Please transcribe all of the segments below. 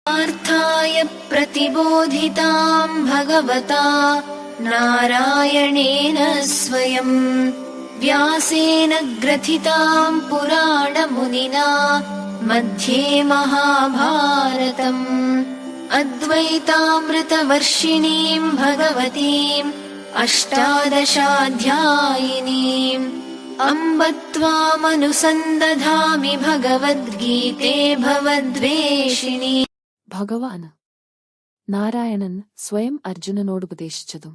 पार्थाय प्रतिबोधितां भगवता नारायणेन स्वयं व्यासेन ग्रथितां पुराणमुनिना मध्ये महाभारतम् अद्वैतामृतवर्षिणीं भगवतीम् अष्टादशाध्यायिनीम् अम्ब त्वामनुसन्दधामि भगवद्गीते भवद्वेषिणी. ഭഗവാന് നാരായണൻ സ്വയം അർജുനനോട് ഉപദേശിച്ചതും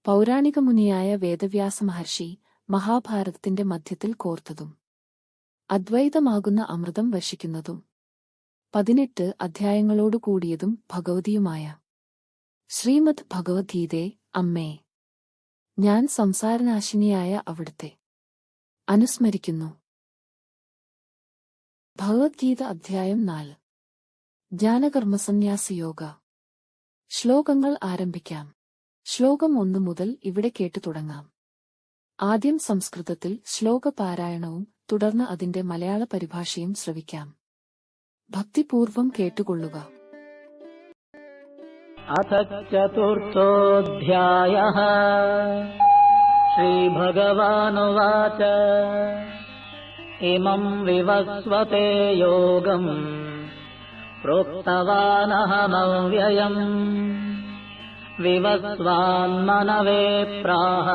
പൗരാണിക മുനിയായ വേദവ്യാസ മഹർഷി മഹാഭാരതത്തിന്റെ മധ്യത്തിൽ കോർത്തതും അദ്വൈതമാകുന്ന അമൃതം വർഷിക്കുന്നതും 18 അധ്യായങ്ങളോടു കൂടിയതും ഭഗവതിയുമായ ശ്രീമദ് ഭഗവദ്ഗീതേ അമ്മേ, ഞാൻ സംസാരനാശിനിയായ അവിടുത്തെ അനുസ്മരിക്കുന്നു. ഭഗവദ്ഗീത അധ്യായം 4. ജ്ഞാനകർമ്മസന്യാസയോഗ. ശ്ലോകങ്ങൾ ആരംഭിക്കാം. ശ്ലോകം 1 മുതൽ ഇവിടെ കേട്ടു തുടങ്ങാം. ആദ്യം സംസ്കൃതത്തിൽ ശ്ലോകപാരായണവും തുടർന്ന് അതിന്റെ മലയാള പരിഭാഷയും ശ്രവിക്കാം. ഭക്തിപൂർവം കേട്ടുകൊള്ളുക. അഥ ചതുർത്ഥോऽധ്യായഃ. ശ്രീഭഗവാനുവാച ഇമം വിവസ്വതേ യോഗം പ്രോക്തവാനഹമവ്യയം വിവസ്വാന്മനവേ പ്രാഹ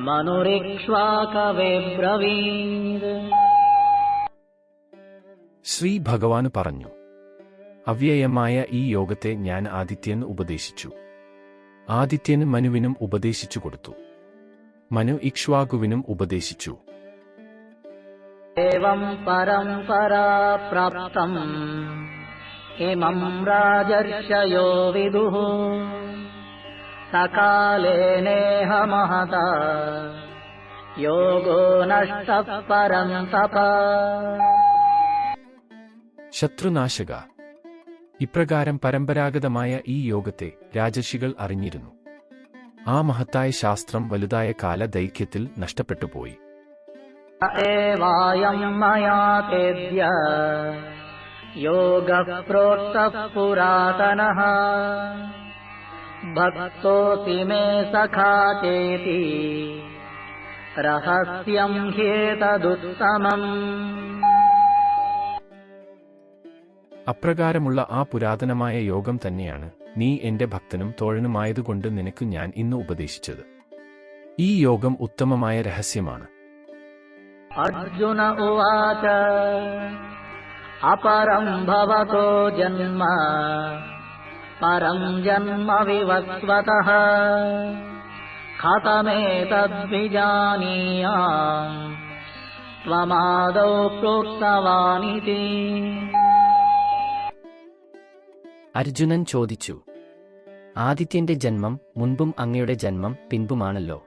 മനുരിക്ഷ്വാകവേ ബ്രവീത്. ശ്രീ ഭഗവാന് പറഞ്ഞു, അവ്യയമായ ഈ യോഗത്തെ ഞാൻ ആദിത്യന് ഉപദേശിച്ചു. ആദിത്യന് മനുവിനും ഉപദേശിച്ചു കൊടുത്തു. മനു ഇക്ഷ്വാകുവിനും ഉപദേശിച്ചു. ഏവം പരംപരാ പ്രാപ്തം ഇമം രാജർഷയോ വിദുഃ സകാലേ നേഹ മഹതാ യോഗോ നഷ്ടഃ പരം തപഃ. ശത്രുനാശക, ഇപ്രകാരം പരമ്പരാഗതമായ ഈ യോഗത്തെ രാജർഷികൾ അറിഞ്ഞിരുന്നു. ആ മഹത്തായ ശാസ്ത്രം വലുതായ കാലദൈർഘ്യത്തിൽ നഷ്ടപ്പെട്ടുപോയി. ഏവായം മയാ തേദ്യ യോഗഃ പ്രോക്തഃ പുരാതനഃ ഭക്തോऽസി മേ സഖാ ചേതി രഹസ്യം ഹ്യേതദുത്തമം. അപ്രകാരമുള്ള ആ പുരാതനമായ യോഗം തന്നെയാണ് നീ എന്റെ ഭക്തനും തോഴനുമായതുകൊണ്ട് നിനക്ക് ഞാൻ ഇന്ന് ഉപദേശിച്ചത്. ഈ യോഗം ഉത്തമമായ രഹസ്യമാണ്. അർജുന ഉവാച അപരം ഭവതോ ജന്മ പരം ജന്മ വിവസ്വതഃ കഥമേതദ്വിജാനീയാം ത്വമാദൗ പ്രോക്തവാനിതി. അർജുനൻ ചോദിച്ചു, ആദിത്യന്റെ ജന്മം മുൻപും അങ്ങയുടെ ജന്മം പിൻപുമാണല്ലോ.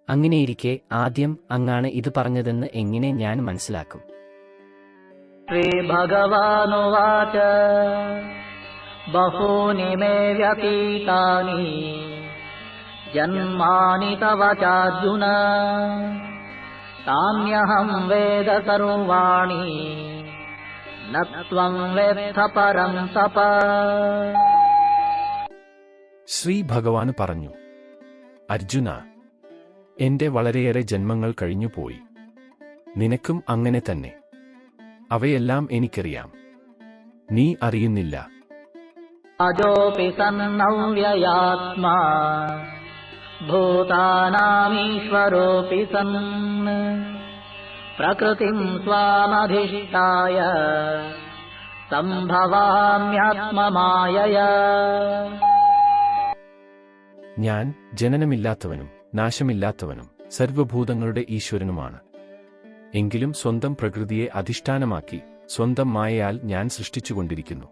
അങ്ങനെയിരിക്കെ ആദ്യം അങ്ങാണ് ഇത് പറഞ്ഞതെന്ന് എങ്ങനെ ഞാൻ മനസ്സിലാക്കും? ശ്രീഭഗവാനുവാച ബഹൂനി മേ വ്യതീതാനി ജന്മാനി തവ ചാർജുന താന്യഹം വേദ സർവാണി ന ത്വം വേത്ത പരം തപഃ. ശ്രീ ഭഗവാന് പറഞ്ഞു, അർജുന, എന്റെ വളരെയേറെ ജന്മങ്ങൾ കഴിഞ്ഞുപോയി. നിനക്കും അങ്ങനെ തന്നെ. അവയെല്ലാം എനിക്കറിയാം, നീ അറിയുന്നില്ല. അജോപി സന്നവ്യയാത്മാ ഭൂതാനാമീശ്വരോപി സൻ പ്രകൃതിം സ്വാമധിഷ്ഠായ സംഭവാമ്യാത്മമായയാ. ഞാൻ ജനനമില്ലാത്തവനും നാശമില്ലാത്തവനും സർവഭൂതങ്ങളുടെ ഈശ്വരനുമാണ്. എങ്കിലും സ്വന്തം പ്രകൃതിയെ അധിഷ്ഠാനമാക്കി സ്വന്തം മായയാൽ ഞാൻ സൃഷ്ടിച്ചുകൊണ്ടിരിക്കുന്നു.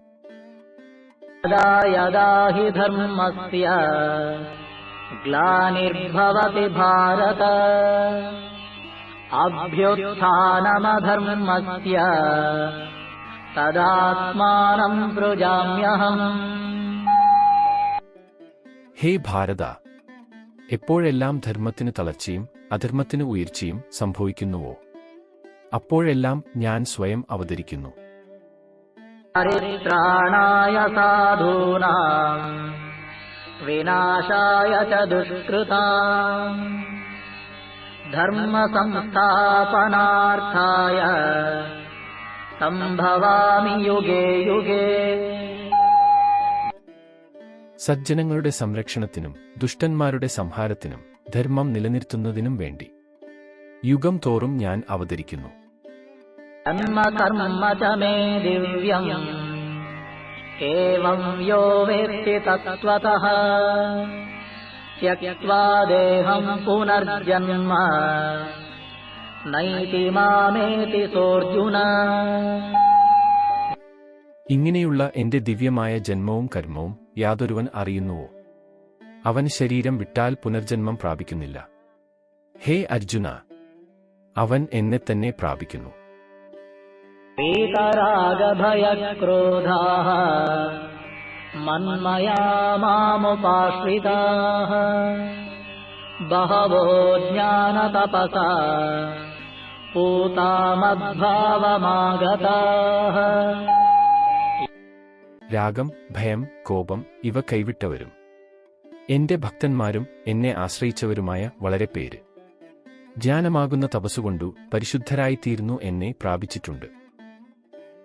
യദാ യദാ ഹി ധർമ്മസ്യ ഗ്ലാനിർഭവതി ഭാരത അഭ്യുത്ഥാനമധർമ്മസ്യ തദാത്മാനം സൃജാമ്യഹം. ഹേ ഭാരത, എപ്പോഴെല്ലാം ധർമ്മത്തിന് തളർച്ചയും അധർമ്മത്തിന് ഉയർച്ചയും സംഭവിക്കുന്നുവോ അപ്പോഴെല്ലാം ഞാൻ സ്വയം അവതരിക്കുന്നു. പരിത്രാണായ സാധൂനാം വിനാശായ ച ദുഷ്കൃതാം ധർമ്മ സംസ്ഥാപനാർത്ഥായ സംഭവാമി യുഗേ യുഗേ. സജ്ജനങ്ങളുടെ സംരക്ഷണത്തിനും ദുഷ്ടന്മാരുടെ സംഹാരത്തിനും ധർമ്മം നിലനിർത്തുന്നതിനും വേണ്ടി യുഗം തോറും ഞാൻ അവതരിക്കുന്നു. ജന്മ കർമ്മ ച മേ ദിവ്യം ഏവം യോ വേത്തി തത്വതഃ ത്യക്ത്വാ ദേഹം പുനർജന്മ നൈതി മാമേതി സോർജുന. ഇങ്ങനെയുള്ള എന്റെ ദിവ്യമായ ജന്മവും കർമ്മവും യാതൊരുവൻ അറിയുന്നുവോ? അവൻ ശരീരം വിട്ടാൽ പുനർജന്മം പ്രാപിക്കുന്നില്ല. ഹേ അർജുന, അവൻ എന്നെ തന്നെ പ്രാപിക്കുന്നു. വീതരാഗഭയക്രോധാഃ മന്മയാ മാമുപാശ്രിതാഃ ബഹവോ ജ്ഞാനതപസാ പൂതാമദ്ഭാവമാഗതാഃ. രാഗം, ഭയം, കോപം ഇവ കൈവിട്ടവരും എന്റെ ഭക്തന്മാരും എന്നെ ആശ്രയിച്ചവരുമായ വളരെ പേര് ജ്ഞാനമാകുന്ന തപസ്സുകൊണ്ടു പരിശുദ്ധരായിത്തീർന്നു എന്നെ പ്രാപിച്ചിട്ടുണ്ട്.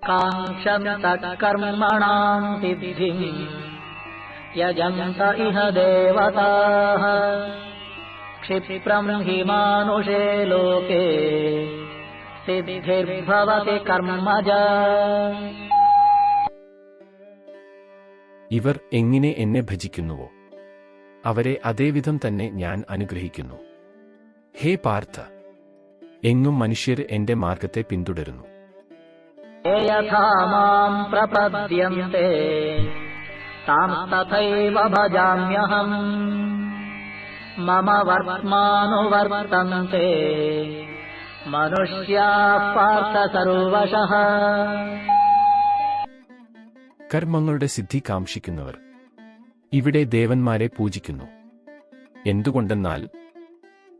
കാംക്ഷന്ത കർമ്മണാം സിദ്ധിം യജന്ത ഇഹ ദേവതാഃ ക്ഷിപ്രം ഹി മാനുഷേ ലോകേ സിദ്ധിർഭവതി കർമ്മജാ. ഇവർ എങ്ങനെ എന്നെ ഭജിക്കുന്നുവോ അവരെ അതേവിധം തന്നെ ഞാൻ അനുഗ്രഹിക്കുന്നു. ഹേ പാർത്ഥ, എങ്ങും മനുഷ്യർ എന്റെ മാർഗത്തെ പിന്തുടരുന്നു. യഥാ മാം പ്രപദ്യന്തെ താം തഥൈവ ഭജാമ്യഹം മമ വർത്മാനുവർത്തന്തെ മനുഷ്യാഃ പാർത്ഥ സർവശഃ. കർമ്മങ്ങളുടെ സിദ്ധി കാംക്ഷിക്കുന്നവർ ഇവിടെ ദേവന്മാരെ പൂജിക്കുന്നു. എന്തുകൊണ്ടെന്നാൽ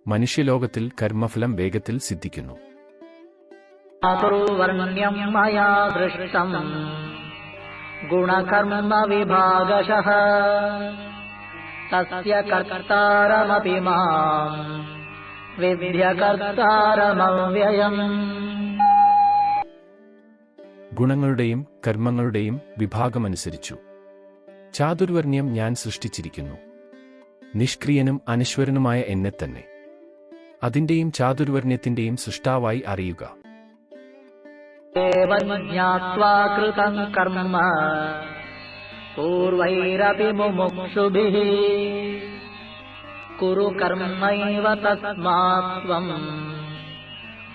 മനുഷ്യലോകത്തിൽ കർമ്മഫലം വേഗത്തിൽ സിദ്ധിക്കുന്നു. ചാതുർവർണ്ണ്യം മയാ സൃഷ്ടം ഗുണകർമ്മ വിഭാഗശഃ തസ്യ കർത്താരമപി മാം വിദ്യ കർത്താരമവ്യയം. ഗുണങ്ങളുടെയും കർമ്മങ്ങളുടെയും വിഭാഗമനുസരിച്ചു ചാതുർവർണ്ണ്യം ഞാൻ സൃഷ്ടിച്ചിരിക്കുന്നു. നിഷ്ക്രിയനും അനശ്വരനുമായ എന്നെ തന്നെ അതിന്റെയും ചാതുർവർണ്ണ്യത്തിന്റെയും സൃഷ്ടാവായി അറിയുക. ഏവം ജ്ഞാത്വാ കൃതം കർമ്മ പൂർവൈരപി മുമുക്ഷുഭിഃ കുരു കർമ്മൈവ തസ്മാത് ത്വം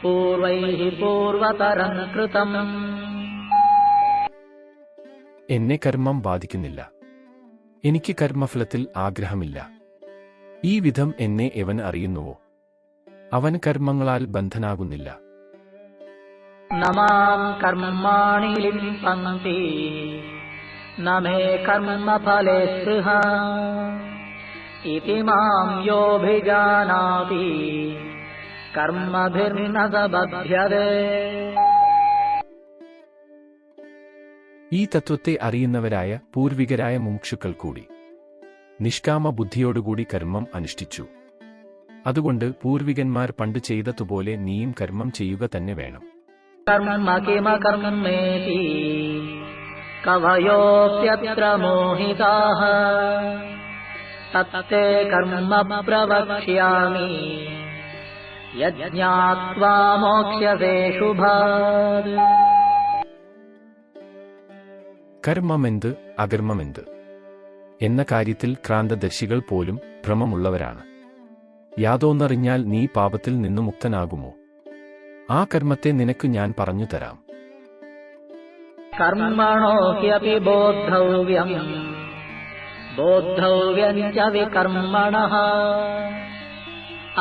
പൂർവൈഃ പൂർവതരം കൃതം. എന്നെ കർമ്മം ബാധിക്കുന്നില്ല. എനിക്ക് കർമ്മഫലത്തിൽ ആഗ്രഹമില്ല. ഈ വിധം എന്നെ എവൻ അറിയുന്നുവോ അവൻ കർമ്മങ്ങളാൽ ബന്ധനാകുന്നില്ല. നമാം കർമാണി ലിംപന്തി നമേ കർമ്മഫലേ സ്പൃഹ ഇതി മാം യോഭിജാനാതി കർമ്മഭിർന സ ബധ്യതേ. ഈ തത്വത്തെ അറിയുന്നവരായ പൂർവികരായ മുമുക്ഷുക്കൾ കൂടി നിഷ്കാമ ബുദ്ധിയോടുകൂടി കർമ്മം അനുഷ്ഠിച്ചു. അതുകൊണ്ട് പൂർവികന്മാർ പണ്ട് ചെയ്തതുപോലെ നീയും കർമ്മം ചെയ്യുക തന്നെ വേണം. കർമ്മ കിമ കർമ്മേതി കവയോപ്യത്ര മോഹിതാഃ തത്തേ കർമ്മ പ്രവക്ഷ്യാമി യജ്ഞാത്വാ മോക്ഷ്യസേ ശുഭാത്. കർമ്മമെന്ത് അകർമ്മമെന്ത് എന്ന കാര്യത്തിൽ ക്രാന്തദർശികൾ പോലും ഭ്രമമുള്ളവരാണ്. യാതൊന്നറിഞ്ഞാൽ നീ പാപത്തിൽ നിന്നു മുക്തനാകുമോ? ആ കർമ്മത്തെ നിനക്ക് ഞാൻ പറഞ്ഞു തരാം. കർമ്മണോ ഹ്യപി ബോദ്ധവ്യം ബോദ്ധവ്യം ച വികർമ്മണഃ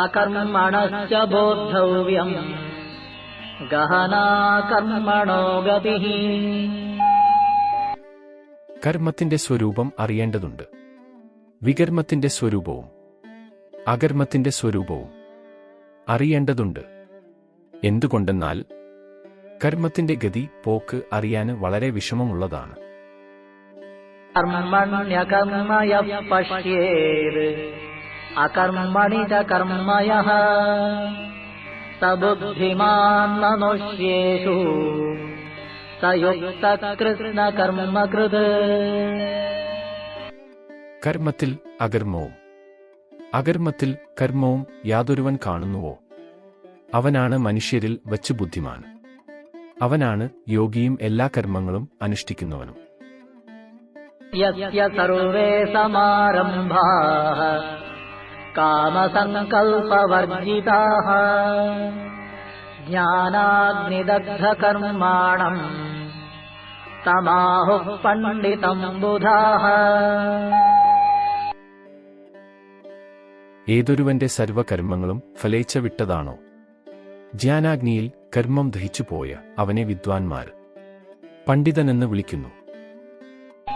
അകർമ്മണശ്ച ബോദ്ധവ്യം ഗഹനാ കർമ്മണോ ഗതിഃ. കർമ്മത്തിന്റെ സ്വരൂപം അറിയേണ്ടതുണ്ട്. വികർമ്മത്തിന്റെ സ്വരൂപവും അകർമ്മത്തിന്റെ സ്വരൂപവും അറിയേണ്ടതുണ്ട്. എന്തുകൊണ്ടെന്നാൽ കർമ്മത്തിന്റെ ഗതി പോക്ക് അറിയാന് വളരെ വിഷമമുള്ളതാണ്. കർമ്മണ്യകർമ്മയ പശ്യേത് അകർമ്മണി ച കർമ്മയഃ സബുദ്ധിമാൻ മനുഷ്യേഷു സയുക്ത കൃഷ്ണകർമ്മകൃത്. കർമ്മത്തിൽ അകർമ്മവും അകർമ്മത്തിൽ കർമ്മവും യാതൊരുവൻ കാണുന്നുവോ അവനാണ് മനുഷ്യരിൽ വച്ച് ബുദ്ധിമാൻ. അവനാണ് യോഗിയും എല്ലാ കർമ്മങ്ങളും അനുഷ്ഠിക്കുന്നവനും. യസ്യ സർവേ സമാരംഭാഃ കാമസങ്കൽപവർജിതാഃ ജ്ഞാനാഗ്നിദഗ്ധകർമാണം തമാഹുഃ പണ്ഡിതം ബുധാഃ. ഏതൊരുവന്റെ സർവകർമ്മങ്ങളും ഫലേച്ഛ വിട്ടതാണോ ജ്ഞാനാഗ്നിയിൽ കർമ്മം ദഹിച്ചുപോയ അവനെ വിദ്വാൻമാർ പണ്ഡിതനെന്ന് വിളിക്കുന്നു.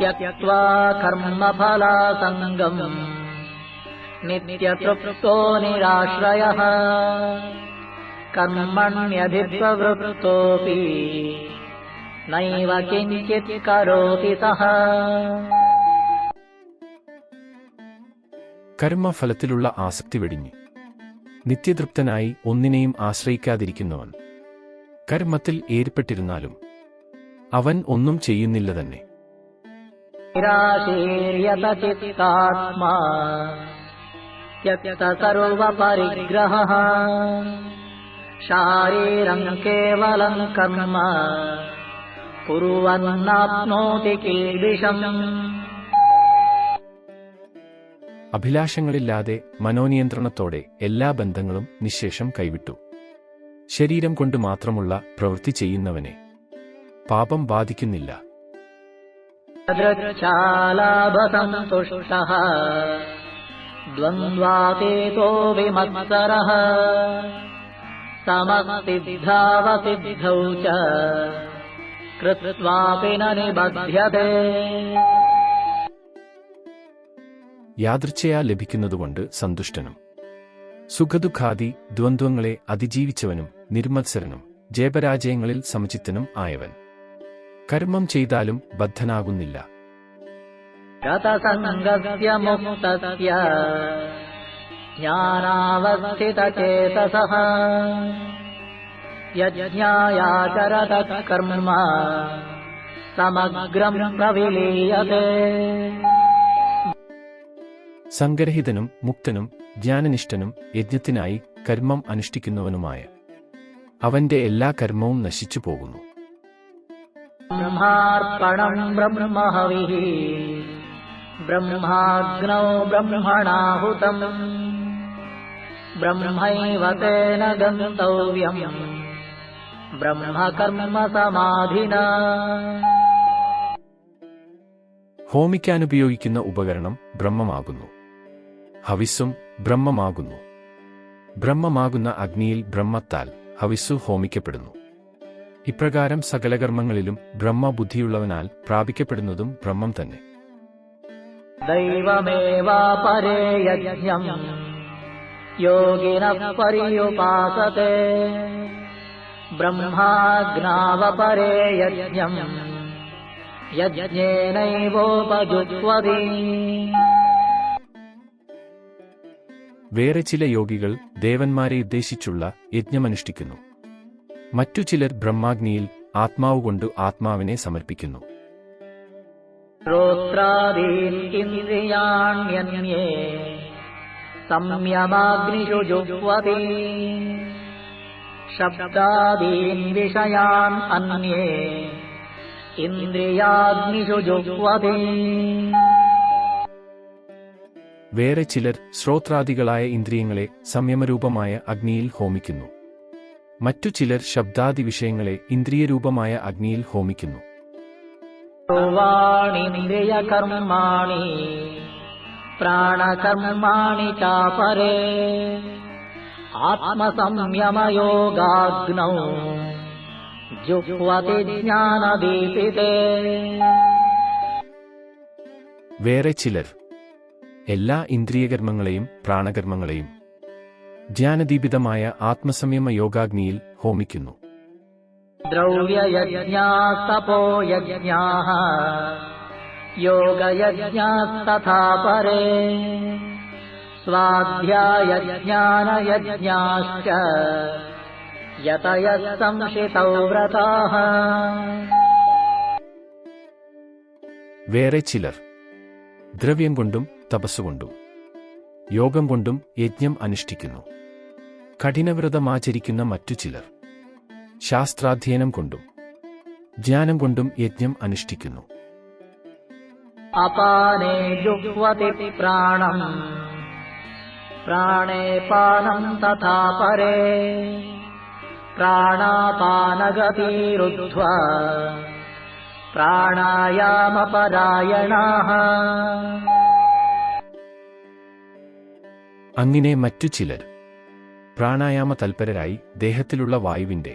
ത്യക്ത്വാ കർമ്മഫലാസംഗം നിത്യതൃപ്തോ നിരാശ്രയഃ കർമ്മണ്യഭിപ്രവൃത്തോപി നൈവ കിഞ്ചിത് കരോതി സഃ. കർമ്മഫലത്തിലുള്ള ആസക്തി വെടിഞ്ഞ് നിത്യതൃപ്തനായി ഒന്നിനെയും ആശ്രയിക്കാതിരിക്കുന്നവൻ കർമ്മത്തിൽ ഏർപ്പെട്ടിരുന്നാലും അവൻ ഒന്നും ചെയ്യുന്നില്ല തന്നെ. നിരാശീര്യത ചിത്താത്മാ ത്യക്ത സർവപരിഗ്രഹഃ ശാരീരം കേവലം കർമ്മ കുർവന്നാപ്നോതി കിൽബിഷം. അഭിലാഷങ്ങളില്ലാതെ മനോനിയന്ത്രണത്തോടെ എല്ലാ ബന്ധങ്ങളും നിശ്ശേഷം കൈവിട്ടു ശരീരം കൊണ്ട് മാത്രമുള്ള പ്രവൃത്തി ചെയ്യുന്നവനെ പാപം ബാധിക്കുന്നില്ല. ദൃച്ഛാലാഭസന്തുഷ്ടഃ ദ്വന്ദ്വാതീതോ വിമത്സരഃ സമസിദ്ധാവസിദ്ധൗ ച കൃത്വാപി ന നിബധ്യതേ. യാദൃച്ഛയാ ലഭിക്കുന്നതുകൊണ്ട് സന്തുഷ്ടനും സുഖദുഃഖാദി ദ്വന്ദ്വങ്ങളെ അതിജീവിച്ചവനും നിർമത്സരനും ജയപരാജയങ്ങളിൽ സമചിത്തനും ആയവൻ കർമ്മം ചെയ്താലും ബദ്ധനാകുന്നില്ല. ഗതസംഗസ്യ മുക്തസ്യ ജ്ഞാനാവസ്ഥിതചേതസഃ യജ്ഞായാചരത കർമ്മ സമഗ്രം പ്രവിലീയതേ. സംഗ്രഹിതനും മുക്തനും ജ്ഞാനനിഷ്ഠനും യജ്ഞത്തിനായി കർമ്മം അനുഷ്ഠിക്കുന്നവനുമായ അവന്റെ എല്ലാ കർമ്മവും നശിച്ചു പോകുന്നു. ബ്രഹ്മാർപ്പണം ബ്രഹ്മഹവിഃ ബ്രഹ്മാഗ്നൗ ബ്രഹ്മണാഹുതം ബ്രഹ്മൈവ തേന ഗന്തവ്യം ബ്രഹ്മകർമ്മ സമാധിനാ. ഹോമിക്കാനുപയോഗിക്കുന്ന ഉപകരണം ബ്രഹ്മമാകുന്നു. ഹവിസ്സും ബ്രഹ്മമാകുന്നു. ബ്രഹ്മമാകുന്ന അഗ്നിയിൽ ബ്രഹ്മത്താൽ ഹവിസ്സു ഹോമിക്കപ്പെടുന്നു. ഇപ്രകാരം സകലകർമ്മങ്ങളിലും ബ്രഹ്മബുദ്ധിയുള്ളവനാൽ പ്രാപിക്കപ്പെടുന്നതും ബ്രഹ്മം തന്നെ. ദൈവമേവാപരേ യജ്ഞം യോഗിനഃ പര്യുപാസതേ ബ്രഹ്മാഗ്നാവപരേ യജ്ഞം യജ്ഞേനൈവോപജുഹ്വതി. വേറെ ചില യോഗികൾ ദേവന്മാരെ ഉദ്ദേശിച്ചുള്ള യജ്ഞമനുഷ്ഠിക്കുന്നു. മറ്റു ചിലർ ബ്രഹ്മാഗ്നിയിൽ ആത്മാവുകൊണ്ട് ആത്മാവിനെ സമർപ്പിക്കുന്നു. ശ്രോത്രാദീൻ ഇന്ദ്രിയാണ്യന്യേ സംയമാഗ്നിഷു ജുഹ്വതി ശബ്ദാദീൻ വിഷയാൻ അന്യേ ഇന്ദ്രിയാഗ്നിഷു ജുഹ്വതി. വേറെ ചിലർ ശ്രോത്രാദികളായ ഇന്ദ്രിയങ്ങളെ സംയമരൂപമായ അഗ്നിയിൽ ഹോമിക്കുന്നു. മറ്റു ചിലർ ശബ്ദാദി വിഷയങ്ങളെ ഇന്ദ്രിയരൂപമായ അഗ്നിയിൽ ഹോമിക്കുന്നു. സർവാണിന്ദ്രിയകർമാണി പ്രാണകർമാണി ചാപരേ ആത്മസംയമയോഗാഗ്നൗ ജുഹ്വതി ജ്ഞാനദീപിതേ. വേറെ ചിലർ എല്ലാ ഇന്ദ്രിയകർമ്മങ്ങളെയും പ്രാണകർമ്മങ്ങളെയും ജ്ഞാനദീപിതമായ ആത്മസംയമ യോഗാഗ്നിയിൽ ഹോമിക്കുന്നു. द्रव्ययज्ञास्तपोयज्ञाः योगयज्ञास्तथा परे स्वाध्यायज्ञानयज्ञाश्च यतयः संशितौ व्रताः. വേറെ ചിലർ ദ്രവ്യം കൊണ്ടും തപസ്സുകൊണ്ടും യോഗം കൊണ്ടും യജ്ഞം അനുഷ്ഠിക്കുന്നു. കഠിനവ്രതമാചരിക്കുന്ന മറ്റു ചിലർ ശാസ്ത്രാധ്യയനം കൊണ്ടും ജ്ഞാനം കൊണ്ടും യജ്ഞം അനുഷ്ഠിക്കുന്നു. അപാനേ ജുഹ്വതി പ്രാണം പ്രാണേ പാനം തഥാ പരേ പ്രാണാപാനഗതിരുദ്ധ്വാ പ്രാണായാമപരായണാഃ. അങ്ങനെ മറ്റു ചിലർ പ്രാണായാമ തൽപരരായി ദേഹത്തിലുള്ള വായുവിന്റെ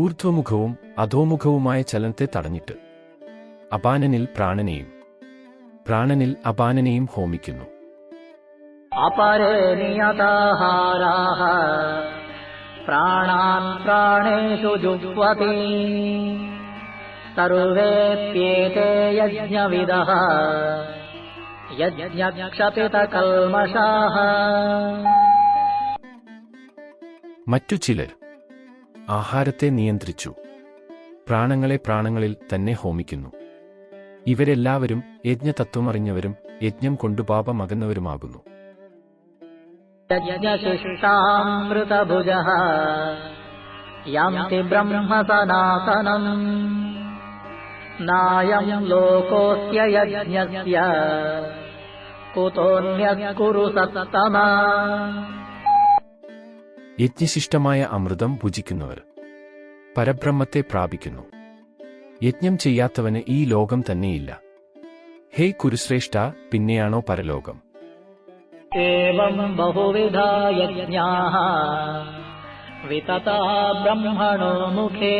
ഊർധ്വമുഖവും അധോമുഖവുമായ ചലനത്തെ തടഞ്ഞിട്ട് അപാനനിൽ പ്രാണനെയും പ്രാണനിൽ അപാനനെയും ഹോമിക്കുന്നു. അപരേ നിയതാഹാരാഃ പ്രാണാൻ പ്രാണേഷു ജുഹ്വതി സർവേപ്യേതേ യജ്ഞവിദഃ യജ്ഞക്ഷപിതകൽമഷാഃ. മറ്റു ചിലർ ആഹാരത്തെ നിയന്ത്രിച്ചു പ്രാണങ്ങളെ പ്രാണങ്ങളിൽ തന്നെ ഹോമിക്കുന്നു. ഇവരെല്ലാവരും യജ്ഞതത്വമറിഞ്ഞവരും യജ്ഞം കൊണ്ടു പാപമകന്നവരുമാകുന്നു. യജ്ഞശിഷ്ടാമൃതഭുജഃ യാന്തി ബ്രഹ്മ സനാതനം നായം ലോകോസ്യ യജ്ഞസ്യ കുതോന്യഃ കുരു സത്തമാ. യജ്ഞശിഷ്ടമായ അമൃതം ഭുജിക്കുന്നവർ പരബ്രഹ്മത്തെ പ്രാപിക്കുന്നു. യജ്ഞം ചെയ്യാത്തവന് ഈ ലോകം തന്നെയില്ല. ഹേ കുരുശ്രേഷ്ഠ, പിന്നെയാണോ പരലോകം? ഏവം ബഹുവിധാ യജ്ഞാഃ വിതതാ ബ്രഹ്മണോ മുഖേ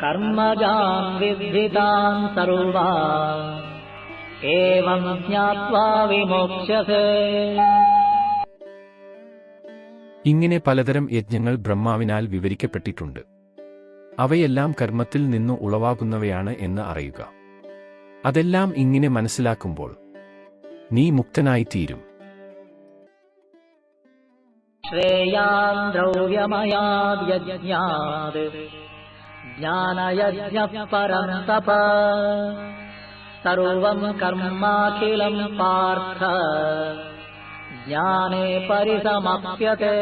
കർമ്മജാൻ വിദ്ധിതാൻ സർവാൻ ഏവം ജ്ഞാത്വാ വിമോക്ഷ്യസേ. ഇങ്ങനെ പലതരം യജ്ഞങ്ങൾ ബ്രഹ്മാവിനാൽ വിവരിക്കപ്പെട്ടിട്ടുണ്ട്. അവയെല്ലാം കർമ്മത്തിൽ നിന്നു ഉളവാകുന്നവയാണ് എന്ന് അറിയുക. അതെല്ലാം ഇങ്ങനെ മനസ്സിലാക്കുമ്പോൾ നീ മുക്തനായിത്തീരും. ശ്രേയാൻ ദ്രവ്യമയാദ് യജ്ഞാത് ജ്ഞാനയജ്ഞഃ പരം തപ സർവം കർമാഖിലം പാർത്ഥ ജ്ഞാനേ പരിസമപ്യതേ.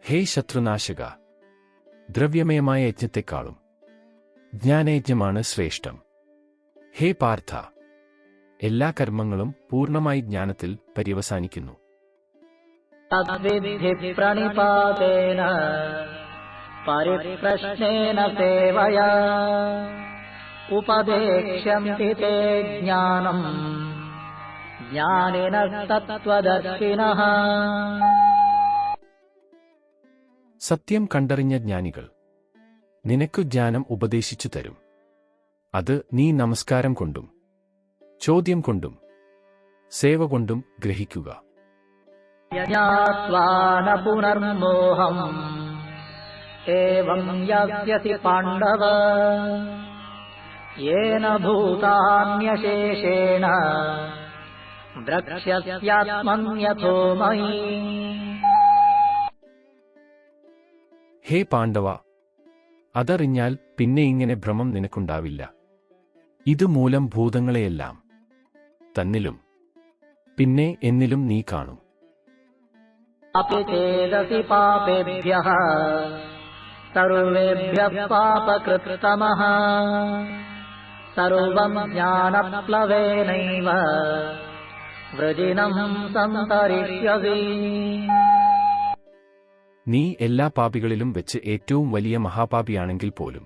ഹേ ശത്രുനാശക, ദ്രവ്യമയമായ യജ്ഞത്തെക്കാളും ജ്ഞാനയജ്ഞമാണ് ശ്രേഷ്ഠം. ഹേ പാർത്ഥ, എല്ലാ കർമ്മങ്ങളും പൂർണ്ണമായി ജ്ഞാനത്തിൽ പര്യവസാനിക്കുന്നു. തദ്വിദ്ധി പ്രണിപാതേന പരിപ്രശ്നേന സേവയാ ഉപദേക്ഷ്യന്തി തേ ജ്ഞാനം ജ്ഞാനിനഃ തത്വദർശിനഃ. സത്യം കണ്ടറിഞ്ഞ ജ്ഞാനികൾ നിനക്കു ജ്ഞാനം ഉപദേശിച്ചു തരും. അത് നീ നമസ്കാരം കൊണ്ടും ചോദ്യം കൊണ്ടും സേവ കൊണ്ടും ഗ്രഹിക്കുക. യജ്ഞാത്വാ ന പുനർമോഹം ഏവം യാസ്യസി പാണ്ഡവ യേന ഭൂതാന്യശേഷേണ ദ്രക്ഷ്യസ്യാത്മന്യഥോ മയി. ഹേ പാണ്ഡവ, അതറിഞ്ഞാൽ പിന്നെ ഇങ്ങനെ ഭ്രമം നിനക്കുണ്ടാവില്ല. ഇതുമൂലം ഭൂതങ്ങളെയെല്ലാം തന്നിലും പിന്നെ എന്നിലും നീ കാണും. അപി ചേദസി പാപേഭ്യഃ സർവേഭ്യഃ പാപകൃത്തമഃ സർവം ജ്ഞാനപ്ലവേനൈവ വൃജിനം സന്തരിഷ്യസി. നീ എല്ലാ പാപികളിലും വെച്ച് ഏറ്റവും വലിയ മഹാപാപിയാണെങ്കിൽ പോലും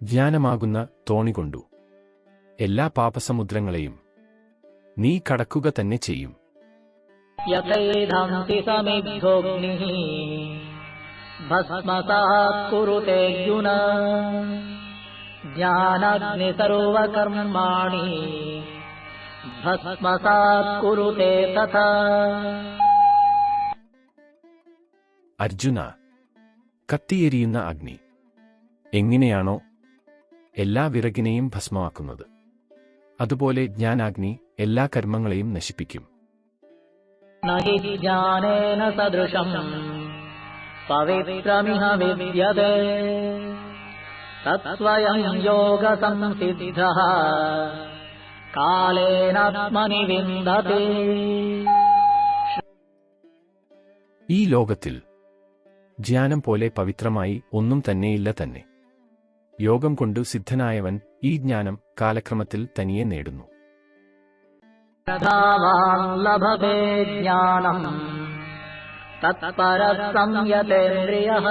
ജ്ഞാനമാകുന്ന തോണികൊണ്ടു എല്ലാ പാപസമുദ്രങ്ങളെയും നീ കടക്കുക തന്നെ ചെയ്യും. യഥൈധംസി സമിദ്ധോഗ്നിഃ ഭസ്മസാത് കുരുതേർജുന ജ്ഞാനാഗ്നി സർവകർമാണി ഭസ്മസാത് കുരുതേ തഥാ. അർജുന, കത്തിയെരിയുന്ന അഗ്നി എങ്ങനെയാണോ എല്ലാ വിറകിനെയും ഭസ്മമാക്കുന്നത്, അതുപോലെ ജ്ഞാനാഗ്നി എല്ലാ കർമ്മങ്ങളെയും നശിപ്പിക്കും. നഹി ജ്ഞാനേന സദൃശം പവിത്രമിഹ വിദ്യതേ തത്സ്വയം യോഗസംസിദ്ധഃ കാലേനാത്മനി വിന്ദതി. ഈ ലോകത്തിൽ ജ്ഞാനം പോലെ പവിത്രമായി ഒന്നും തന്നെയില്ല തന്നെ. യോഗം കൊണ്ടു സിദ്ധനായവൻ ഈ ജ്ഞാനം കാലക്രമത്തിൽ തനിയെ നേടുന്നു. യഥാവാൻ ലഭതേ ജ്ഞാനം തത്പരഃ സംയതേന്ദ്രിയഃ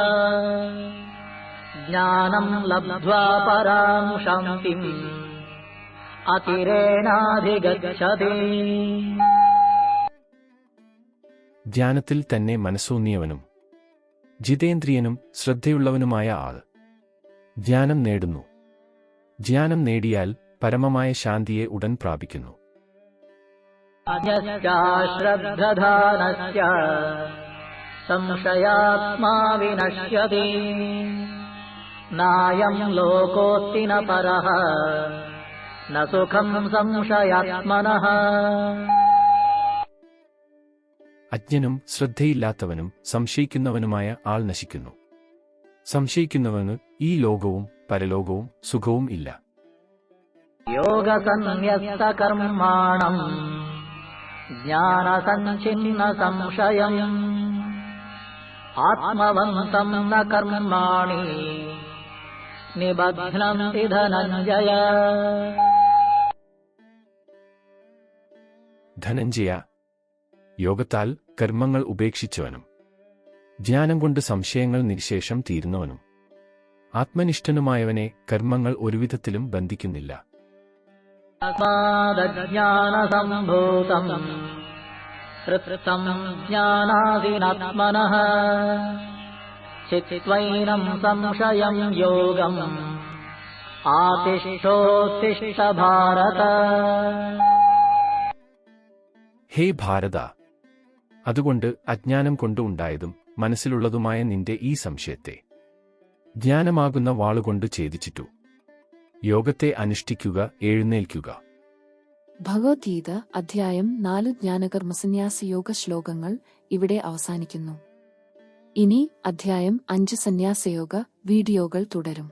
ജ്ഞാനം ലബ്ധ്വാ പരാം ശാന്തിം അതിരേണാധിഗച്ഛതി. ധ്യാനത്തിൽ തന്നെ മനസ്സൂന്നിയവനും ജിതേന്ദ്രിയനും ശ്രദ്ധയുള്ളവനുമായ ആൾ ധ്യാനം നേടുന്നു. ധ്യാനം നേടിയാൽ പരമമായ ശാന്തിയെ ഉടൻ പ്രാപിക്കുന്നു. അന്യശ്ചാശ്രദ്ധധാനസ്യ സംശയാത്മാ വിനശ്യതി നായം ലോകോസ്തി ന പരഃ ന സുഖം സംശയാത്മനഃ. അജ്ഞനും ശ്രദ്ധയില്ലാത്തവനും സംശയിക്കുന്നവനുമായ ആൾ നശിക്കുന്നു. സംശയിക്കുന്നവന് ഈ ലോകവും പരലോകവും സുഖവും ഇല്ല. യോഗസന്യസ്തകർമാണം ജ്ഞാനസഞ്ചിന്ന സംശയം ആത്മവന്തം ന കർമാണി നിബധ്നന്തി ധനഞ്ജയ. ധനഞ്ജയ, യോഗത്താൽ കർമ്മങ്ങൾ ഉപേക്ഷിച്ചവനും ധ്യാനം കൊണ്ട് സംശയങ്ങൾ നിശേഷം തീരുന്നവനും ആത്മനിഷ്ഠനുമായവനെ കർമ്മങ്ങൾ ഒരുവിധത്തിലും ബന്ധിക്കുന്നില്ല. തസ്മാദജ്ഞാനസംഭൂതം ഹൃത്തം ജ്ഞാനാദിനാത്മനഃ ചിത്വൈനം സംശയം യോഗം ആതിഷ്ഠോത്തിഷ്ഠ ഭാരത. ഹേ ഭാരത, അതുകൊണ്ട് അജ്ഞാനം കൊണ്ട് ഉണ്ടായതും മനസ്സിലുള്ളതുമായ നിന്റെ ഈ സംശയത്തെ ജ്ഞാനമാകുന്ന വാളുകൊണ്ട് ഛേദിച്ചിട്ടു യോഗത്തെ അനുഷ്ഠിക്കുക, എഴുന്നേൽക്കുക. ഭഗവത്ഗീത അധ്യായം 4 ജ്ഞാനകർമ്മസന്യാസ യോഗ ശ്ലോകങ്ങൾ ഇവിടെ അവസാനിക്കുന്നു. ഇനി അധ്യായം 5 സന്യാസയോഗ വീഡിയോകൾ തുടരും.